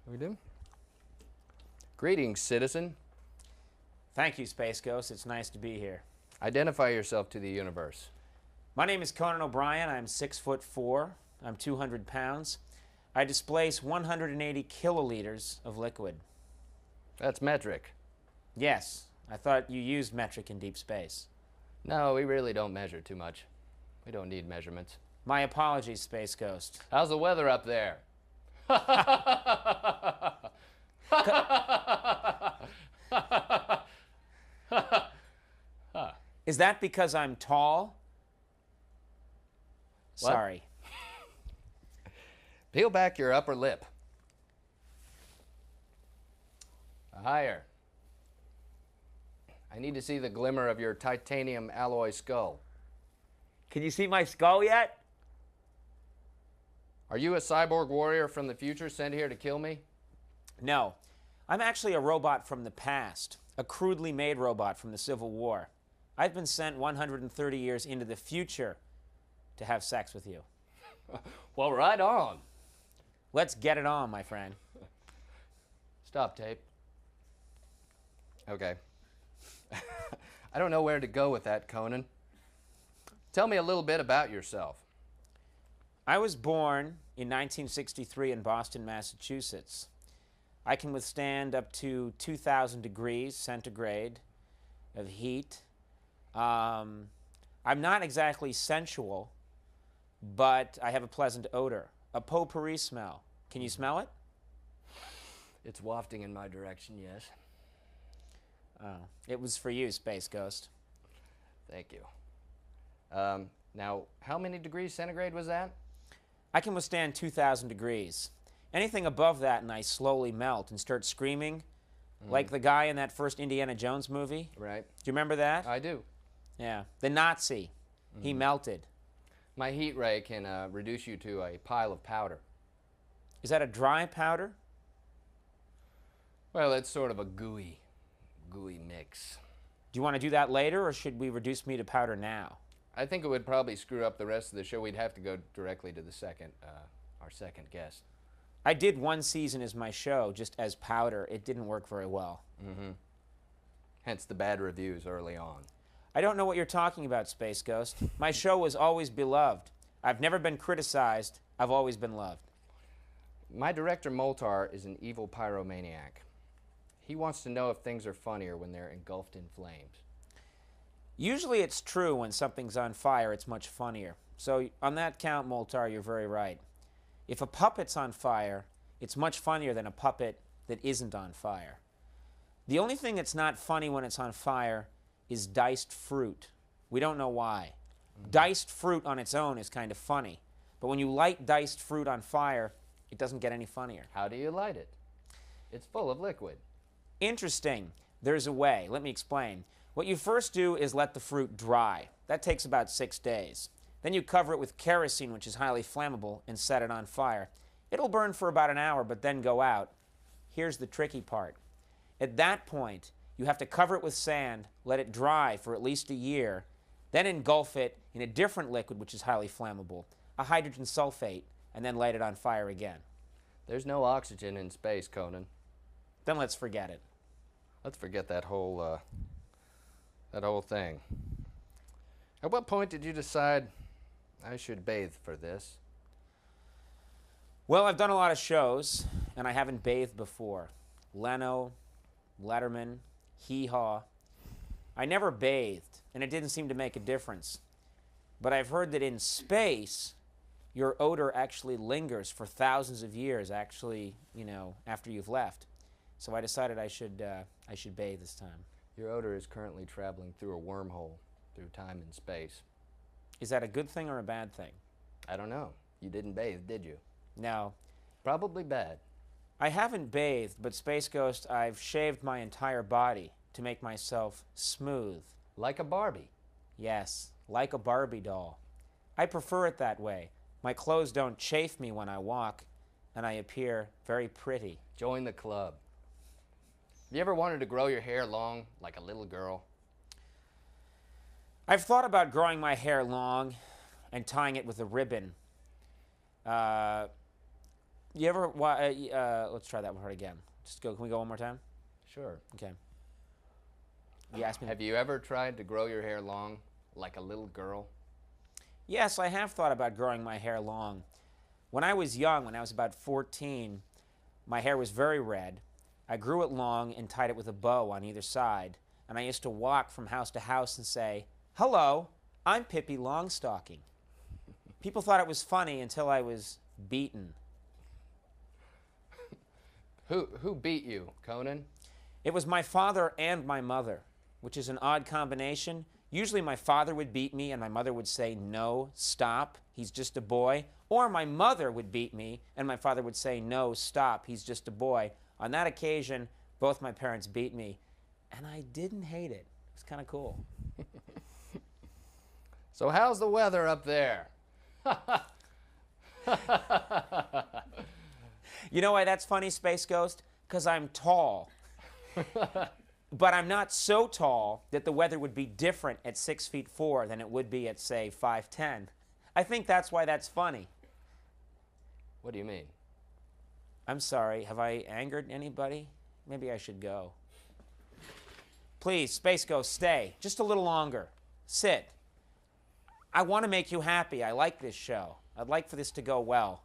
We do. Greetings, citizen. Thank you, Space Ghost. It's nice to be here. Identify yourself to the universe. My name is Conan O'Brien. I'm 6'4". I'm 200 pounds. I displace 180 kiloliters of liquid. That's metric. Yes, I thought you used metric in deep space. No, we really don't measure too much. We don't need measurements. My apologies, Space Ghost. How's the weather up there? Is that because I'm tall? What? Sorry. Peel back your upper lip. Higher. I need to see the glimmer of your titanium alloy skull. Can you see my skull yet? Are you a cyborg warrior from the future sent here to kill me? No. I'm actually a robot from the past, a crudely made robot from the Civil War. I've been sent 130 years into the future to have sex with you. Well, right on. Let's get it on, my friend. Stop tape. Okay. I don't know where to go with that, Conan. Tell me a little bit about yourself. I was born in 1963 in Boston, Massachusetts. I can withstand up to 2,000 degrees centigrade of heat. I'm not exactly sensual, but I have a pleasant odor, a potpourri smell. Can you smell it? It's wafting in my direction, yes. Oh, it was for you, Space Ghost. Thank you. Now, how many degrees centigrade was that? I can withstand 2,000 degrees. Anything above that and I slowly melt and start screaming, like the guy in that first Indiana Jones movie. Right. Do you remember that? I do. Yeah. The Nazi. He melted. My heat ray can reduce you to a pile of powder. Is that a dry powder? Well, it's sort of a gooey mix. Do you want to do that later, or should we reduce me to powder now? I think it would probably screw up the rest of the show. We'd have to go directly to the our second guest. I did one season as my show, just as powder. It didn't work very well. Hence the bad reviews early on. I don't know what you're talking about, Space Ghost. My show was always beloved. I've never been criticized. I've always been loved. My director, Moltar, is an evil pyromaniac. He wants to know if things are funnier when they're engulfed in flames. Usually it's true when something's on fire, it's much funnier. So on that count, Moltar, you're very right. If a puppet's on fire, it's much funnier than a puppet that isn't on fire. The only thing that's not funny when it's on fire is diced fruit. We don't know why. Diced fruit on its own is kind of funny. But when you light diced fruit on fire, it doesn't get any funnier. How do you light it? It's full of liquid. Interesting. There's a way. Let me explain. What you first do is let the fruit dry. That takes about 6 days. Then you cover it with kerosene, which is highly flammable, and set it on fire. It'll burn for about an hour, but then go out. Here's the tricky part. At that point, you have to cover it with sand, let it dry for at least a year, then engulf it in a different liquid, which is highly flammable, a hydrogen sulfate, and then light it on fire again. There's no oxygen in space, Conan. Then let's forget it. Let's forget that whole thing. At what point did you decide I should bathe for this? Well, I've done a lot of shows, and I haven't bathed before. Leno, Letterman, Hee Haw. I never bathed, and it didn't seem to make a difference. But I've heard that in space, your odor actually lingers for thousands of years, actually, after you've left. So I decided I should bathe this time. Your odor is currently traveling through a wormhole, through time and space. Is that a good thing or a bad thing? I don't know. You didn't bathe, did you? No. Probably bad. I haven't bathed, but Space Ghost, I've shaved my entire body to make myself smooth. Like a Barbie. Yes, like a Barbie doll. I prefer it that way. My clothes don't chafe me when I walk, and I appear very pretty. Join the club. Have you ever wanted to grow your hair long, like a little girl? I've thought about growing my hair long and tying it with a ribbon. You ever, let's try that part again. Just go, can we go one more time? Sure. Okay. You asked me. Have you ever tried to grow your hair long like a little girl? Yes, I have thought about growing my hair long. When I was young, when I was about 14, my hair was very red. I grew it long and tied it with a bow on either side, and I used to walk from house to house and say, "Hello, I'm Pippi Longstocking." People thought it was funny until I was beaten. Who beat you, Conan? It was my father and my mother, which is an odd combination. Usually my father would beat me and my mother would say, "No, stop, he's just a boy." Or my mother would beat me and my father would say, "No, stop, he's just a boy." On that occasion, both my parents beat me, and I didn't hate it. It was kind of cool. So how's the weather up there? You know why that's funny, Space Ghost? Because I'm tall. But I'm not so tall that the weather would be different at 6'4" than it would be at, say, 5'10". I think that's why that's funny. What do you mean? I'm sorry, have I angered anybody? Maybe I should go. Please, Space Ghost, stay. Just a little longer. Sit. I want to make you happy. I like this show. I'd like for this to go well.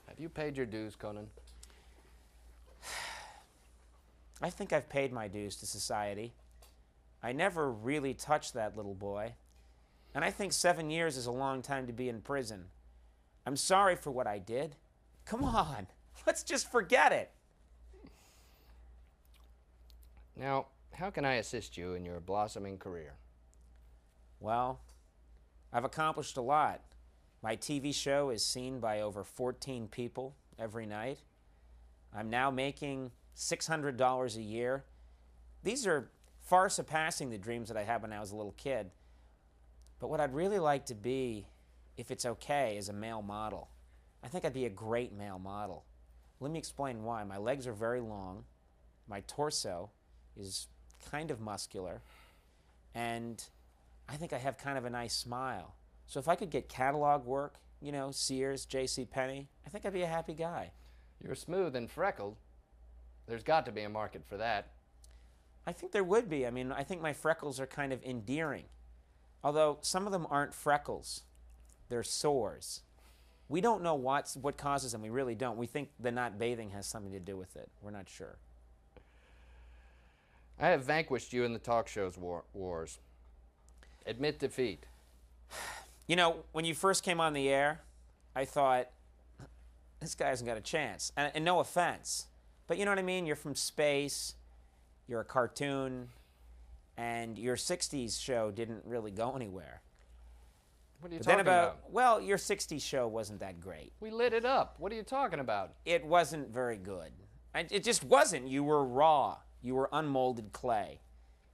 Have you paid your dues, Conan? I think I've paid my dues to society. I never really touched that little boy. And I think 7 years is a long time to be in prison. I'm sorry for what I did. Come on, let's just forget it. Now, how can I assist you in your blossoming career? Well, I've accomplished a lot. My TV show is seen by over 14 people every night. I'm now making $600 a year. These are far surpassing the dreams that I had when I was a little kid. But what I'd really like to be, if it's okay, is a male model. I think I'd be a great male model. Let me explain why. My legs are very long. My torso is kind of muscular. And I think I have kind of a nice smile. So if I could get catalog work, you know, Sears, J.C. Penney, I think I'd be a happy guy. You're smooth and freckled. There's got to be a market for that. I think there would be. I mean, I think my freckles are kind of endearing. Although some of them aren't freckles. They're sores. We don't know what causes them. We really don't. We think the not bathing has something to do with it. We're not sure. I have vanquished you in the talk show's wars. Admit defeat. You know, when you first came on the air, I thought, this guy hasn't got a chance. And no offense. But you know what I mean? You're from space. You're a cartoon. And your 60s show didn't really go anywhere. What are you But talking then about? Well, your 60s show wasn't that great. We lit it up. What are you talking about? It wasn't very good. It just wasn't. You were raw. You were unmolded clay.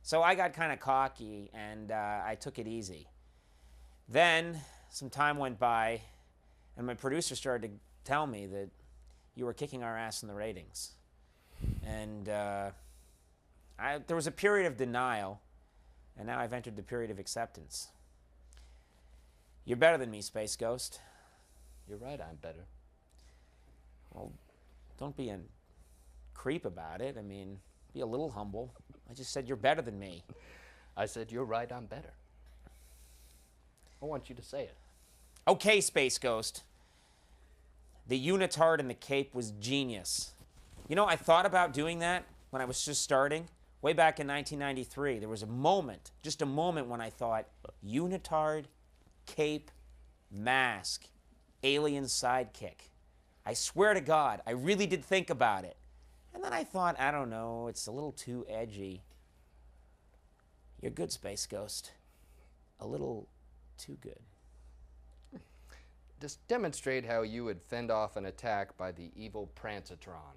So I got kind of cocky, and I took it easy. Then some time went by, and my producer started to tell me that you were kicking our ass in the ratings. And there was a period of denial, and now I've entered the period of acceptance. You're better than me, Space Ghost. You're right, I'm better. Well, don't be a creep about it. I mean, be a little humble. I just said you're better than me. I said, you're right, I'm better. I want you to say it. Okay, Space Ghost. The unitard in the cape was genius. You know, I thought about doing that when I was just starting. Way back in 1993, there was a moment, just a moment when I thought, unitard, cape, mask, alien sidekick. I swear to God, I really did think about it. And then I thought, I don't know, it's a little too edgy. You're good, Space Ghost. A little too good. Just demonstrate how you would fend off an attack by the evil Prancitron.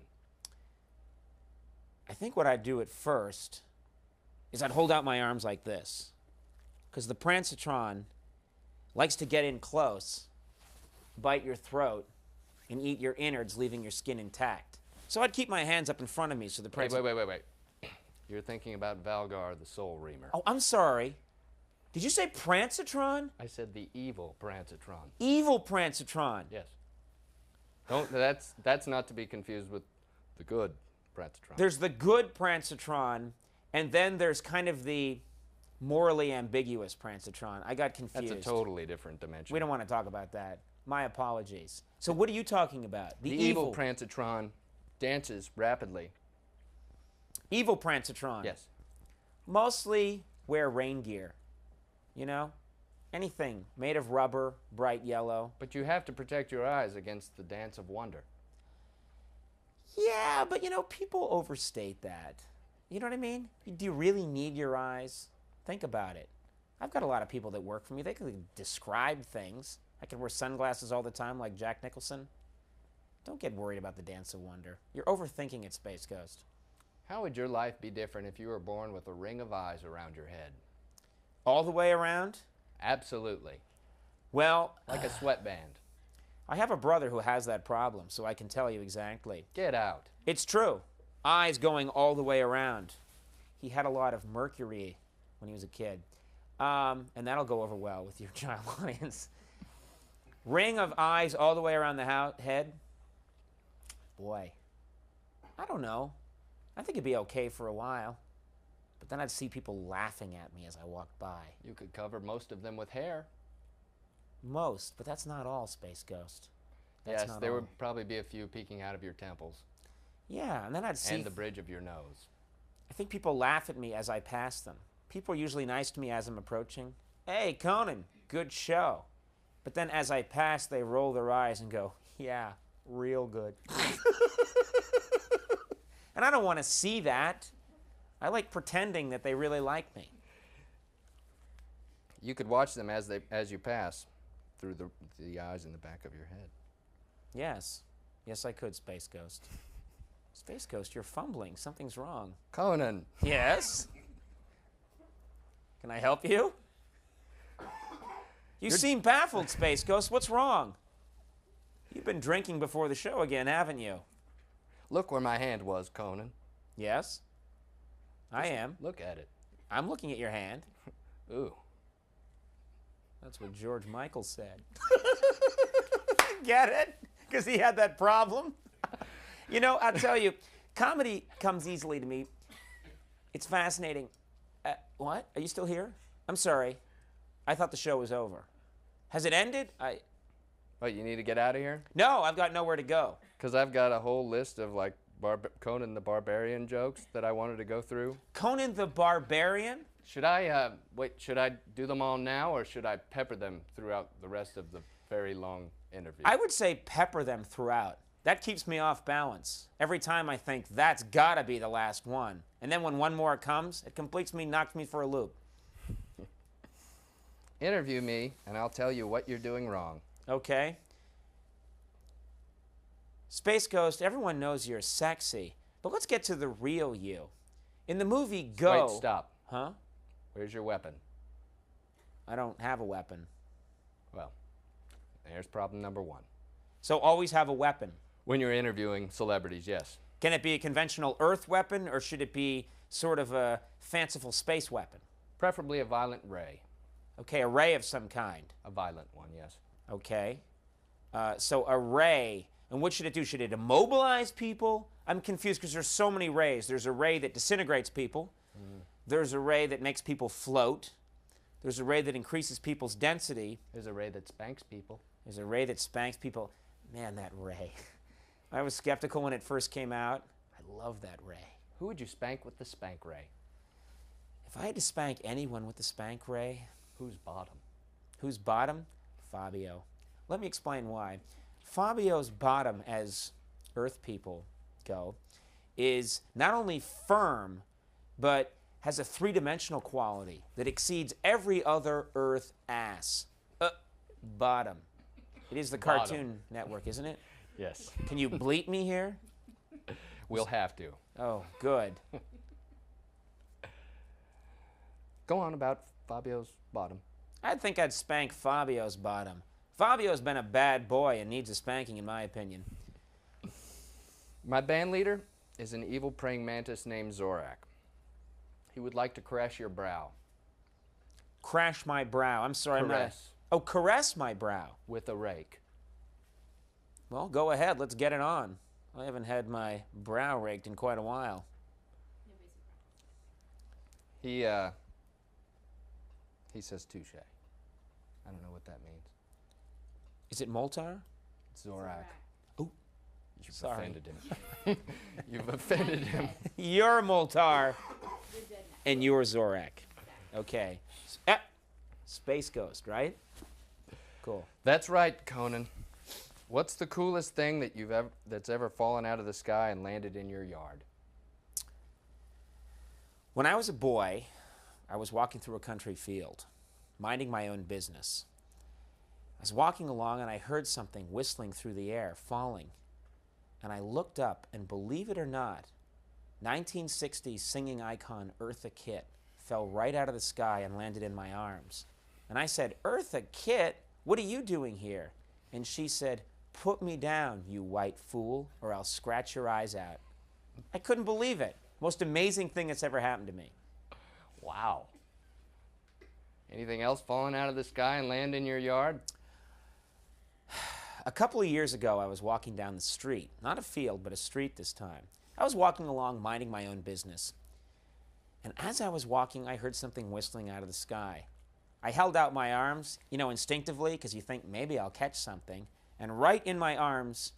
I think what I'd do at first is I'd hold out my arms like this. Because the Prancitron likes to get in close, bite your throat, and eat your innards, leaving your skin intact. So I'd keep my hands up in front of me so the Prancitron... Wait. You're thinking about Valgar, the Soul Reamer. Oh, I'm sorry. Did you say Prancitron? I said the evil Prancitron. Evil Prancitron. Yes. Don't, that's not to be confused with the good Prancetron. There's the good Prancetron, and then there's kind of the morally ambiguous Prancetron. I got confused. That's a totally different dimension. We don't want to talk about that. My apologies. So what are you talking about? The evil Prancetron dances rapidly. Evil Prancetron. Yes. Mostly wear rain gear. You know? Anything made of rubber, bright yellow. But you have to protect your eyes against the dance of wonder. Yeah, but you know, people overstate that. You know what I mean? Do you really need your eyes? Think about it. I've got a lot of people that work for me. They can describe things. I can wear sunglasses all the time like Jack Nicholson. Don't get worried about the dance of wonder. You're overthinking it, Space Ghost. How would your life be different if you were born with a ring of eyes around your head? All the way around? Absolutely. Well, like a sweatband. I have a brother who has that problem, so I can tell you exactly. Get out. It's true. Eyes going all the way around. He had a lot of mercury when he was a kid. And that'll go over well with your child audience. Ring of eyes all the way around the head? Boy, I don't know. I think it'd be okay for a while. But then I'd see people laughing at me as I walked by. You could cover most of them with hair. Most, but that's not all, Space Ghost. That's yes, not there all. would probably be a few peeking out of your temples. Yeah, and then I'd see... And the bridge of your nose. I think people laugh at me as I pass them. People are usually nice to me as I'm approaching. Hey, Conan, good show. But then as I pass, they roll their eyes and go, yeah, real good. And I don't want to see that. I like pretending that they really like me. You could watch them as you pass through the eyes in the back of your head. Yes. Yes, I could, Space Ghost. Space Ghost, you're fumbling. Something's wrong. Conan. Yes? Can I help you? You seem baffled, Space Ghost. What's wrong? You've been drinking before the show again, haven't you? Look where my hand was, Conan. Yes? I am. Look at it. I'm looking at your hand. Ooh. That's what George Michael said. Get it? Because he had that problem. You know, I'll tell you, comedy comes easily to me. It's fascinating. What? Are you still here? I'm sorry. I thought the show was over. Has it ended? Oh, you need to get out of here? No, I've got nowhere to go. Because I've got a whole list of, like, Conan the Barbarian jokes that I wanted to go through. Conan the Barbarian? Should I do them all now, or should I pepper them throughout the rest of the very long interview? I would say pepper them throughout. That keeps me off balance. Every time I think, that's gotta be the last one. And then when one more comes, it completes me, knocks me for a loop. Interview me, and I'll tell you what you're doing wrong. Okay. Space Ghost, everyone knows you're sexy, but let's get to the real you. In the movie Go... Wait, stop. Huh? Where's your weapon? I don't have a weapon. Well, there's problem number one. So always have a weapon. When you're interviewing celebrities, yes. Can it be a conventional Earth weapon, or should it be sort of a fanciful space weapon? Preferably a violent ray. Okay, a ray of some kind. A violent one, yes. Okay. So a ray, and what should it do? Should it immobilize people? I'm confused because there's so many rays. There's a ray that disintegrates people. There's a ray that makes people float. There's a ray that increases people's density. There's a ray that spanks people. There's a ray that spanks people. Man, that ray. I was skeptical when it first came out. I love that ray. Who would you spank with the spank ray? If I had to spank anyone with the spank ray... Who's bottom? Who's bottom? Fabio. Let me explain why. Fabio's bottom, as Earth people go, is not only firm, but has a three-dimensional quality that exceeds every other Earth ass. Bottom. It is the Cartoon Network, isn't it? Yes. Can you bleep me here? We'll have to. Oh, good. Go on about Fabio's bottom. I think I'd spank Fabio's bottom. Fabio's been a bad boy and needs a spanking, in my opinion. My band leader is an evil praying mantis named Zorak. He would like to crash your brow. Crash my brow. I'm sorry, I'm not... Caress. Oh, caress my brow. With a rake. Well, go ahead. Let's get it on. I haven't had my brow raked in quite a while. He says touche. I don't know what that means. Is it Moltar? Zorak. Oh, You've sorry. offended him. You've offended him. You're Moltar, and you're Zorak. Okay. Space Ghost, right? Cool. That's right, Conan. What's the coolest thing that that's ever fallen out of the sky and landed in your yard? When I was a boy, I was walking through a country field, minding my own business. I was walking along and I heard something whistling through the air, falling. And I looked up, and believe it or not, 1960s singing icon Eartha Kitt fell right out of the sky and landed in my arms. And I said, "Eartha Kitt, what are you doing here?" And she said, "Put me down, you white fool, or I'll scratch your eyes out." I couldn't believe it. Most amazing thing that's ever happened to me. Wow. Anything else falling out of the sky and land in your yard? A couple of years ago, I was walking down the street. Not a field, but a street this time. I was walking along, minding my own business. And as I was walking, I heard something whistling out of the sky. I held out my arms, instinctively, because you think maybe I'll catch something. And right in my arms,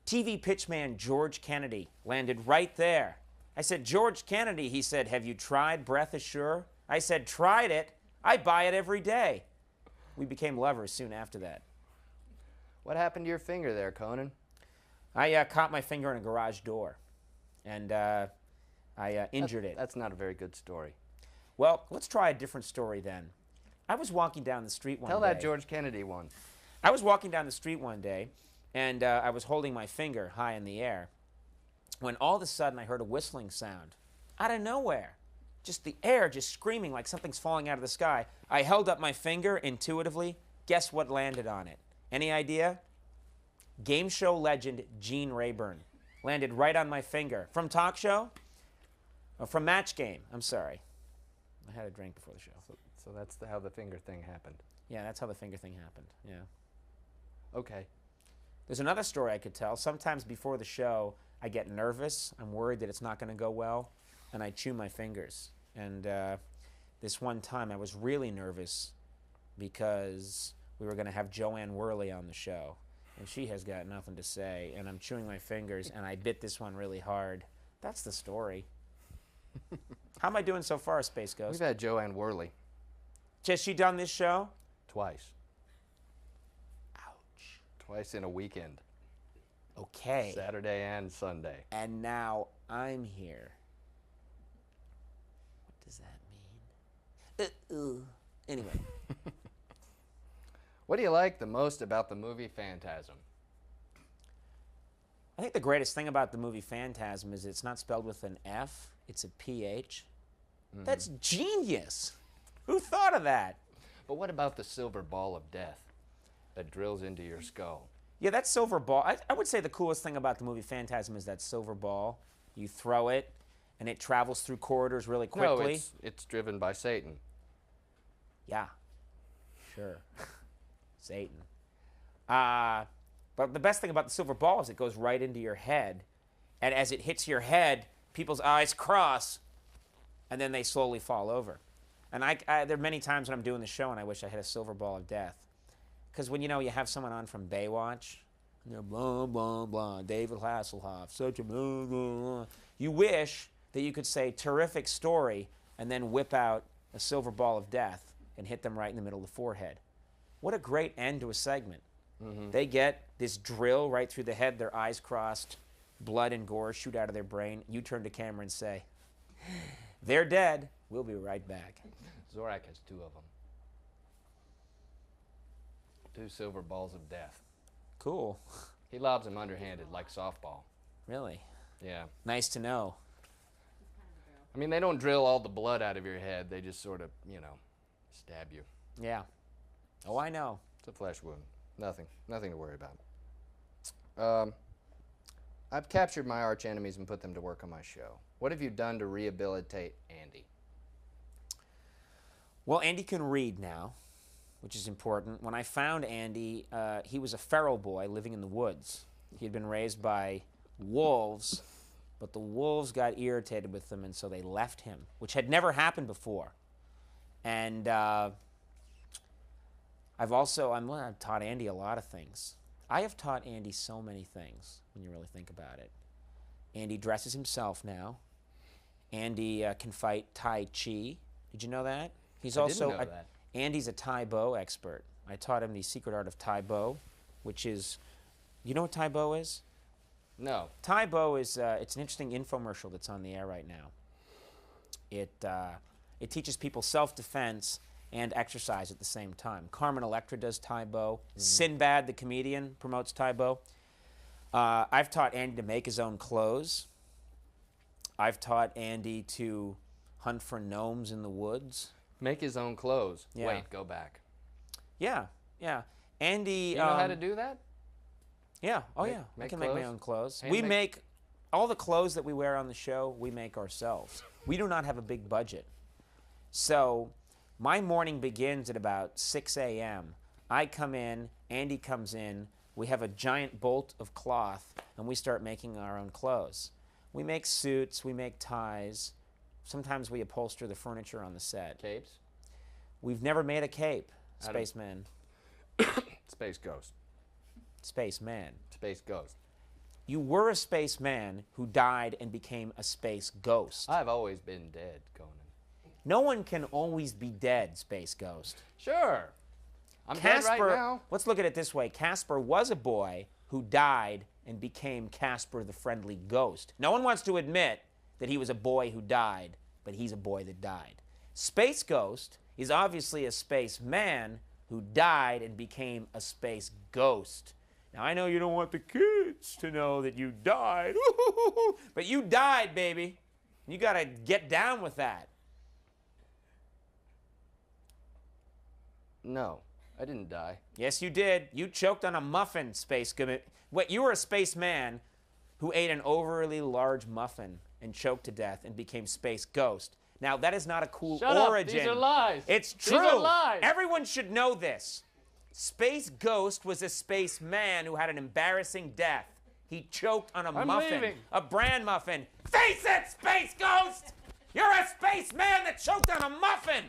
TV pitchman George Kennedy landed right there. I said, "George Kennedy," he said, "have you tried Breath Assure?" I said, "Tried it. I buy it every day." We became lovers soon after that. What happened to your finger there, Conan? I caught my finger in a garage door, and I injured it. That's not a very good story. Well, let's try a different story then. I was walking down the street one day. Tell that George Kennedy one. I was walking down the street one day, and I was holding my finger high in the air, when all of a sudden I heard a whistling sound out of nowhere. Just the air just screaming like something's falling out of the sky. I held up my finger intuitively. Guess what landed on it? Any idea? Game show legend Gene Rayburn landed right on my finger. From Talk Show? Oh, from Match Game. I'm sorry. I had a drink before the show. So that's how the finger thing happened. Yeah, that's how the finger thing happened. Yeah. Okay. There's another story I could tell. Sometimes before the show, I get nervous. I'm worried that it's not going to go well, and I chew my fingers. And this one time, I was really nervous because we were going to have Joanne Worley on the show, and she has got nothing to say, and I'm chewing my fingers, and I bit this one really hard. That's the story. How am I doing so far, Space Ghost? We've had Joanne Worley Has she done this show? twice. Ouch. Twice in a weekend. Okay. Saturday and Sunday. And now I'm here. What does that mean? Anyway. What do you like the most about the movie Phantasm? I think the greatest thing about the movie Phantasm is it's not spelled with an F, it's a PH. Mm-hmm. That's genius. Who thought of that? But what about the silver ball of death that drills into your skull? Yeah, that silver ball. I would say the coolest thing about the movie Phantasm is that silver ball. You throw it, and it travels through corridors really quickly. No, it's driven by Satan. Yeah, sure. Satan. But the best thing about the silver ball is it goes right into your head. And as it hits your head, people's eyes cross, and then they slowly fall over. And there are many times when I'm doing the show and I wish I had a silver ball of death. Because when you have someone on from Baywatch, and they're blah, blah, blah, David Hasselhoff, such a blah, blah, blah. You wish that you could say, terrific story, and then whip out a silver ball of death and hit them right in the middle of the forehead. What a great end to a segment. Mm-hmm. They get this drill right through the head, their eyes crossed, blood and gore shoot out of their brain. You turn to camera and say, they're dead. We'll be right back. Zorak has two of them. 2 silver balls of death. Cool. He lobs them underhanded like softball. Really? Yeah. Nice to know. I mean, they don't drill all the blood out of your head. They just sort of, stab you. Yeah. Oh, I know. It's a flesh wound. Nothing to worry about. I've captured my arch enemies and put them to work on my show. What have you done to rehabilitate Andy? Well, Andy can read now, which is important. When I found Andy, he was a feral boy living in the woods. He had been raised by wolves, but the wolves got irritated with him, and so they left him, which had never happened before. And I've taught Andy a lot of things. I have taught Andy so many things when you really think about it. Andy dresses himself now. Andy can fight Tai Chi. Did you know that? He's also didn't know that. Andy's a Tai Bo expert. I taught him the secret art of Tai Bo, which is, you know what Tai Bo is? No. Tai Bo is it's an interesting infomercial that's on the air right now. It teaches people self-defense and exercise at the same time. Carmen Electra does Tai Bo. Sinbad, the comedian, promotes Tai Bo. I've taught Andy to make his own clothes. I've taught Andy to hunt for gnomes in the woods. Make his own clothes. Yeah. Wait, go back. Yeah, yeah. Andy... You know how to do that? Yeah, oh Make- yeah. I make can make my clothes? own clothes. Hand We make- make all the clothes that we wear on the show, we make ourselves. We do not have a big budget. So my morning begins at about 6 a.m. I come in, Andy comes in, we have a giant bolt of cloth, and we start making our own clothes. We make suits, we make ties. Sometimes we upholster the furniture on the set. Capes? We've never made a cape, I don't- Spaceman. Space Ghost. Spaceman. Space Ghost. You were a spaceman who died and became a space ghost. I've always been dead, Conan. No one can always be dead, Space Ghost. Sure. I'm dead right now. Let's look at it this way. Casper was a boy who died and became Casper the Friendly Ghost. No one wants to admit that he was a boy who died, but he's a boy that died. Space Ghost is obviously a spaceman who died and became a space ghost. Now, I know you don't want the kids to know that you died, but you died, baby. You got to get down with that. No, I didn't die. Yes, you did. You choked on a muffin, Space Ghost. Wait, you were a spaceman who ate an overly large muffin and choked to death and became Space Ghost. Now, that is not a cool Shut up. origin. These are lies. It's These true. are lies. Everyone should know this. Space Ghost was a spaceman who had an embarrassing death. He choked on a I'm muffin, leaving. a bran muffin. Face it, Space Ghost! You're a spaceman that choked on a muffin!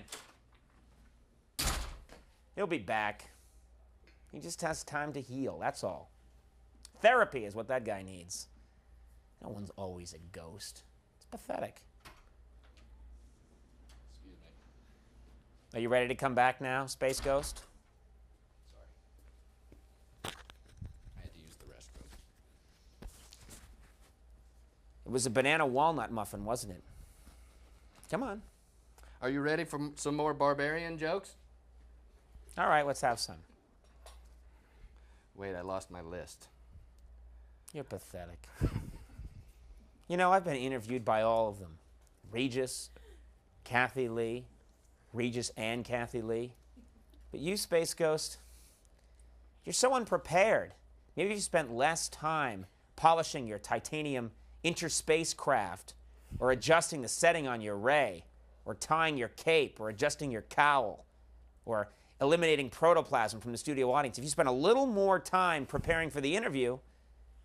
He'll be back. He just has time to heal, that's all. Therapy is what that guy needs. No one's always a ghost. It's pathetic. Excuse me. Are you ready to come back now, Space Ghost? Sorry. I had to use the restroom. It was a banana walnut muffin, wasn't it? Come on. Are you ready for some more barbarian jokes? All right, let's have some. Wait, I lost my list. You're pathetic. You know, I've been interviewed by all of them. Regis, Kathy Lee, Regis and Kathy Lee. But you, Space Ghost, you're so unprepared. Maybe if you spent less time polishing your titanium interspacecraft, or adjusting the setting on your ray, or tying your cape, or adjusting your cowl, or eliminating protoplasm from the studio audience. If you spent a little more time preparing for the interview,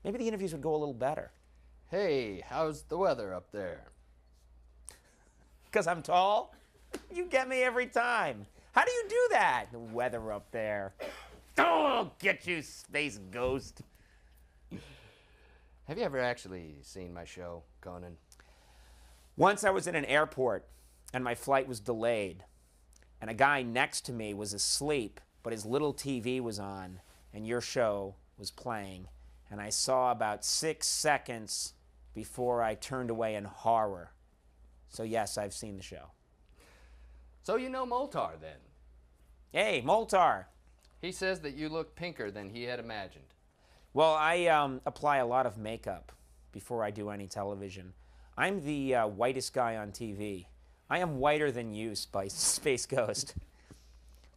maybe the interviews would go a little better. Hey, how's the weather up there? Because I'm tall? You get me every time. How do you do that? The weather up there. Oh, get you, Space Ghost. Have you ever actually seen my show, Conan? Once I was in an airport, and my flight was delayed, and a guy next to me was asleep, but his little TV was on, and your show was playing, and I saw about 6 seconds before I turned away in horror. So yes, I've seen the show. So you know Moltar, then? Hey, Moltar. He says that you look pinker than he had imagined. Well, I apply a lot of makeup before I do any television. I'm the whitest guy on TV. I am whiter than you, Space Ghost.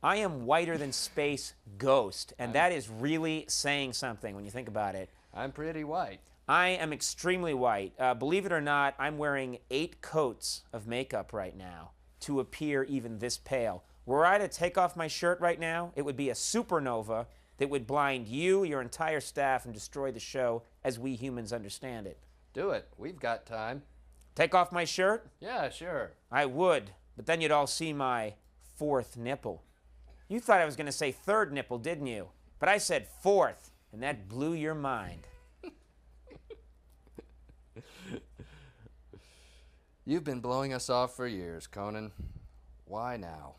I am whiter than Space Ghost, and that is really saying something when you think about it. I'm pretty white. I am extremely white. Believe it or not, I'm wearing 8 coats of makeup right now to appear even this pale. Were I to take off my shirt right now, it would be a supernova that would blind you, your entire staff, and destroy the show as we humans understand it. Do it. We've got time. Take off my shirt? Yeah, sure. I would, but then you'd all see my fourth nipple. You thought I was going to say third nipple, didn't you? But I said fourth, and that blew your mind. You've been blowing us off for years, Conan. Why now?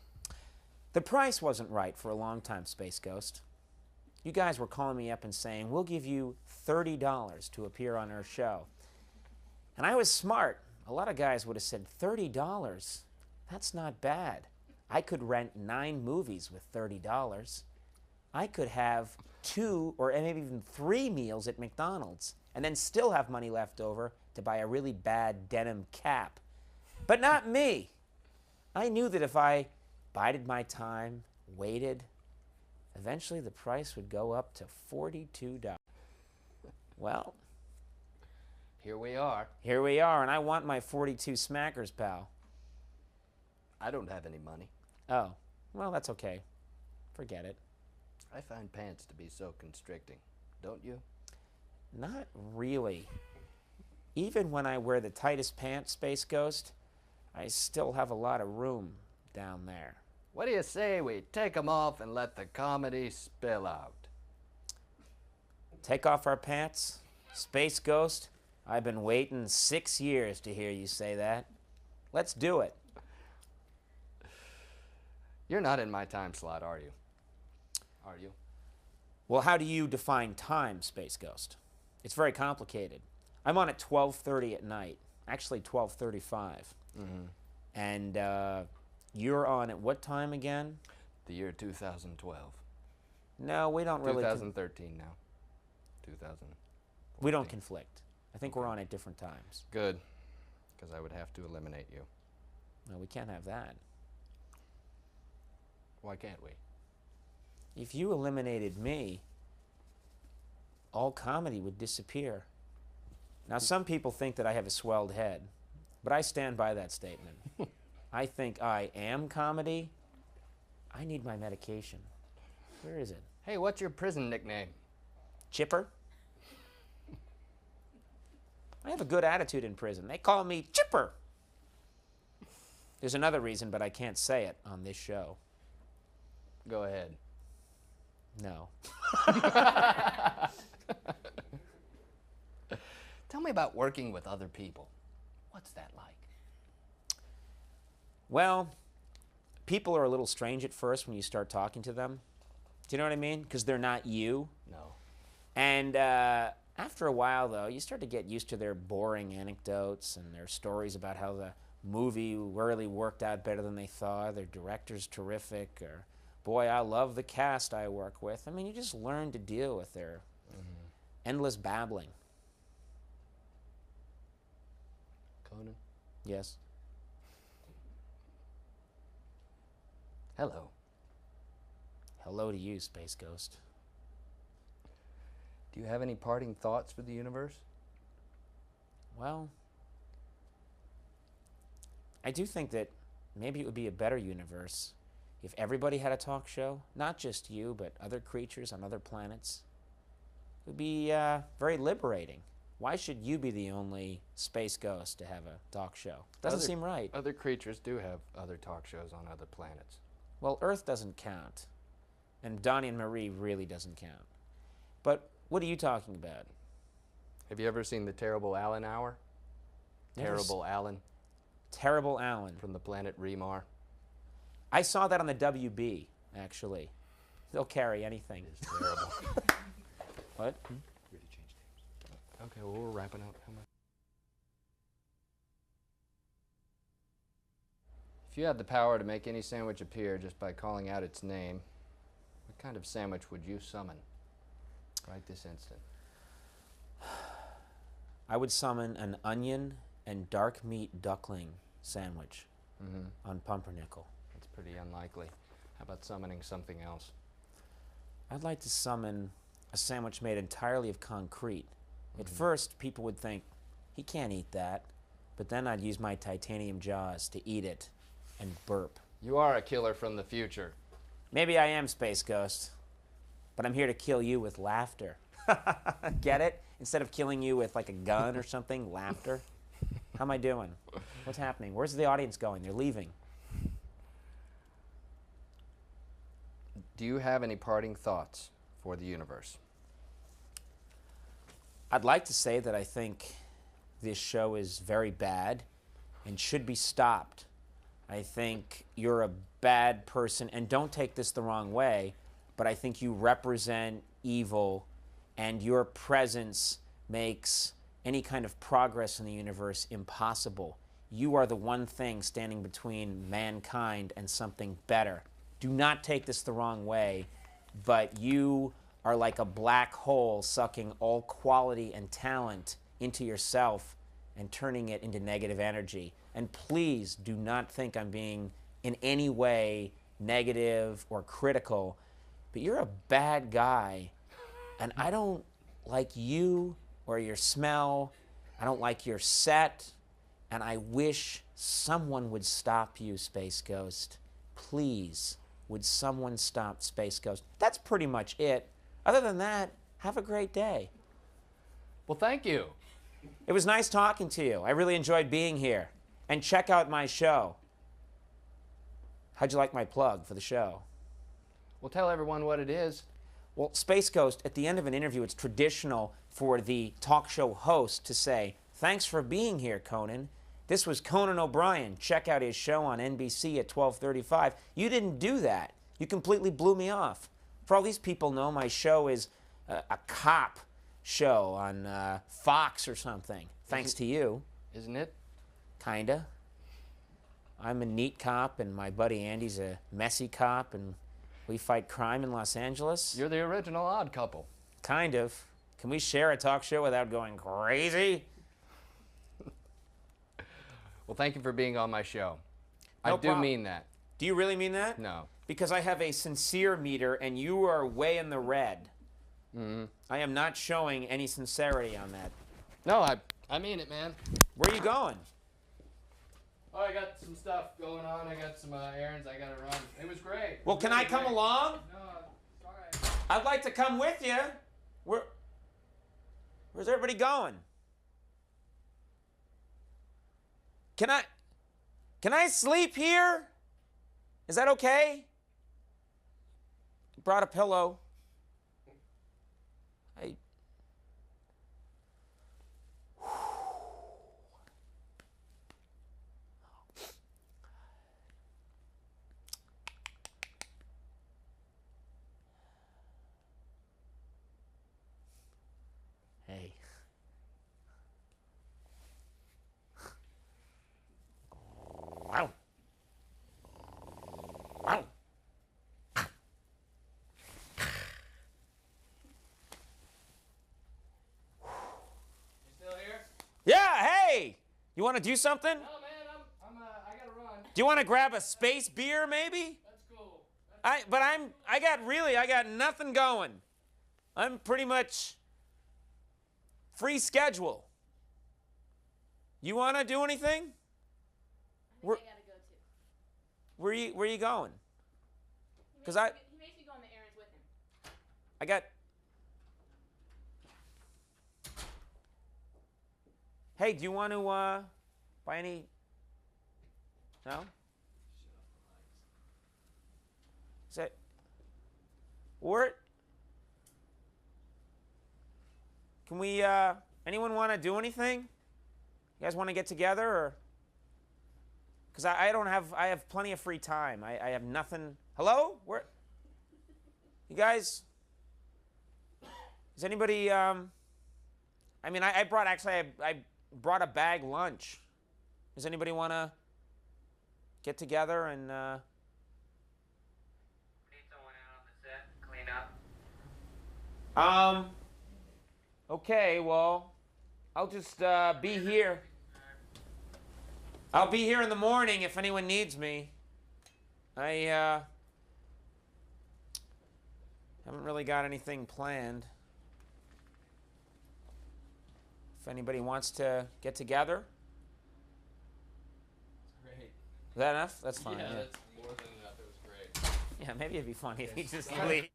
The price wasn't right for a long time, Space Ghost. You guys were calling me up and saying, we'll give you $30 to appear on our show. And I was smart. A lot of guys would have said, $30? That's not bad. I could rent 9 movies with $30. I could have 2 or maybe even 3 meals at McDonald's and then still have money left over to buy a really bad denim cap. But not me. I knew that if I bided my time, waited, eventually the price would go up to $42. Well, here we are. Here we are, and I want my 42 smackers, pal. I don't have any money. Oh, well, that's okay. Forget it. I find pants to be so constricting, don't you? Not really. Even when I wear the tightest pants, Space Ghost, I still have a lot of room down there. What do you say we take 'em off and let the comedy spill out? Take off our pants? Space Ghost, I've been waiting 6 years to hear you say that. Let's do it. You're not in my time slot, are you? Are you? Well, how do you define time, Space Ghost? It's very complicated. I'm on at 12:30 at night. Actually, 12:35. Mm-hmm. And you're on at what time again? The year 2012. No, we don't really... 2013 now. 2000. We don't conflict. I think we're on at different times. Good, because I would have to eliminate you. No, we can't have that. Why can't we? If you eliminated me, all comedy would disappear. Now, some people think that I have a swelled head, but I stand by that statement. I think I am comedy. I need my medication. Where is it? Hey, what's your prison nickname? Chipper? I have a good attitude in prison. They call me Chipper. There's another reason, but I can't say it on this show. Go ahead. No. Tell me about working with other people. What's that like? Well, people are a little strange at first when you start talking to them. Do you know what I mean? Because they're not you. No. And after a while, though, you start to get used to their boring anecdotes and their stories about how the movie really worked out better than they thought. Their director's terrific, or, boy, I love the cast I work with. I mean, you just learn to deal with their endless babbling. Conan? Yes? Hello. Hello to you, Space Ghost. Do you have any parting thoughts for the universe? Well, I do think that maybe it would be a better universe if everybody had a talk show, not just you, but other creatures on other planets. It would be very liberating. Why should you be the only space ghost to have a talk show? Doesn't seem right. Other creatures do have other talk shows on other planets. Well, Earth doesn't count. And Donnie and Marie really doesn't count. But what are you talking about? Have you ever seen the Terrible Alan Hour? Terrible Alan? Terrible Alan. From the planet Remar. I saw that on the WB, actually. They'll carry anything. It's terrible. What? Really changed names. Okay, well, we're wrapping up. How much? If you had the power to make any sandwich appear just by calling out its name, what kind of sandwich would you summon right this instant? I would summon an onion and dark meat duckling sandwich on pumpernickel. That's pretty unlikely. How about summoning something else? I'd like to summon a sandwich made entirely of concrete. At first, people would think, he can't eat that. But then I'd use my titanium jaws to eat it and burp. You are a killer from the future. Maybe I am, Space Ghost, but I'm here to kill you with laughter. Get it? Instead of killing you with like a gun or something, laughter. How am I doing? What's happening? Where's the audience going? They're leaving. Do you have any parting thoughts for the universe? I'd like to say that I think this show is very bad and should be stopped. I think you're a bad person, and don't take this the wrong way, but I think you represent evil, and your presence makes any kind of progress in the universe impossible. You are the one thing standing between mankind and something better. Do not take this the wrong way, but you are like a black hole sucking all quality and talent into yourself and turning it into negative energy. And please do not think I'm being in any way negative or critical, but you're a bad guy, and I don't like you or your smell. I don't like your set, and I wish someone would stop you, Space Ghost. Please, would someone stop Space Ghost? That's pretty much it. Other than that, have a great day. Well, thank you. It was nice talking to you. I really enjoyed being here. And check out my show. How'd you like my plug for the show? Well, tell everyone what it is. Well, Space Ghost, at the end of an interview, it's traditional for the talk show host to say, "Thanks for being here, Conan. This was Conan O'Brien. Check out his show on NBC at 12:35. You didn't do that. You completely blew me off. For all these people know, my show is a cop show on Fox or something. Thanks to you. Isn't it? Kinda. I'm a neat cop, and my buddy Andy's a messy cop, and we fight crime in Los Angeles. You're the original odd couple. Kind of. Can we share a talk show without going crazy? Well, thank you for being on my show. No I do problem. mean that. Do you really mean that? No. Because I have a sincere meter, and you are way in the red. Mm-hmm. I am not showing any sincerity on that. No, I mean it, man. Where are you going? Oh, I got some stuff going on. I got some errands I gotta run. It was great. Well, can I come along? No, it's all right. I'd like to come with you. Where's everybody going? Can I sleep here? Is that okay? Brought a pillow. Hey. Wow. Wow. You still here? Yeah, hey! You want to do something? No, man, I gotta run. Do you want to grab a space beer, maybe? That's cool. I got nothing going. I'm pretty much free schedule. You want to do anything? I gotta go too. Where you going? He 'Cause makes me go on the errands with him. I got... Hey, do you want to buy any... No? Is that... Or... Can we, anyone want to do anything? You guys want to get together, or? Because I have plenty of free time. I have nothing. Hello? Where? You guys? Is anybody, I mean, I brought a bag lunch. Does anybody want to get together and, Need someone out on the set, clean up. Okay, well, I'll just be here. I'll be here in the morning if anyone needs me. I haven't really got anything planned. If anybody wants to get together. Great. Is that enough? That's fine. Yeah, Yeah, that's more than enough. It was great. yeah maybe it'd be funny if he just leaves.